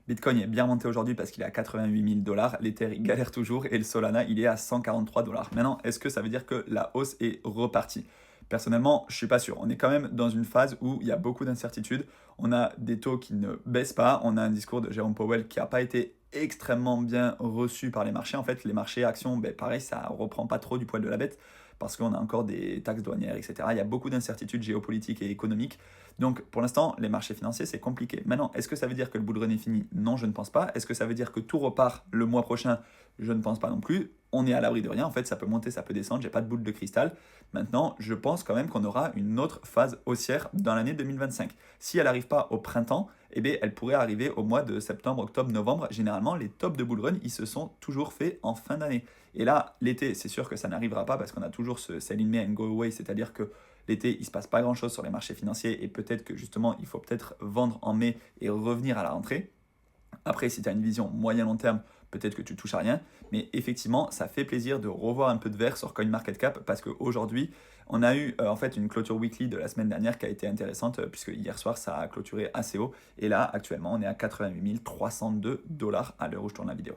Bitcoin est bien monté aujourd'hui parce qu'il est à 88 000 dollars, l'Ether il galère toujours et le Solana il est à 143 dollars. Maintenant, est-ce que ça veut dire que la hausse est repartie? Personnellement, je suis pas sûr. On est quand même dans une phase où il y a beaucoup d'incertitudes. On a des taux qui ne baissent pas. On a un discours de Jérôme Powell qui n'a pas été extrêmement bien reçu par les marchés. En fait, les marchés actions, ben, pareil, ça reprend pas trop du poil de la bête parce qu'on a encore des taxes douanières, etc. Il y a beaucoup d'incertitudes géopolitiques et économiques. Donc, pour l'instant, les marchés financiers, c'est compliqué. Maintenant, est-ce que ça veut dire que le bull run est fini? Non, je ne pense pas. Est-ce que ça veut dire que tout repart le mois prochain? Je ne pense pas non plus. On est à l'abri de rien. En fait, ça peut monter, ça peut descendre. J'ai pas de boule de cristal. Maintenant, je pense quand même qu'on aura une autre phase haussière dans l'année 2025. Si elle n'arrive pas au printemps, eh bien, elle pourrait arriver au mois de septembre, octobre, novembre. Généralement, les tops de bull run, ils se sont toujours faits en fin d'année. Et là, l'été, c'est sûr que ça n'arrivera pas parce qu'on a toujours ce sell in May and go away, c'est-à-dire que l'été, il ne se passe pas grand-chose sur les marchés financiers et peut-être que justement, il faut peut-être vendre en mai et revenir à la rentrée. Après, si tu as une vision moyen-long terme, peut-être que tu touches à rien. Mais effectivement, ça fait plaisir de revoir un peu de vert sur CoinMarketCap parce qu'aujourd'hui, on a eu en fait une clôture weekly de la semaine dernière qui a été intéressante puisque hier soir, ça a clôturé assez haut. Et là, actuellement, on est à 88 302 dollars à l'heure où je tourne la vidéo.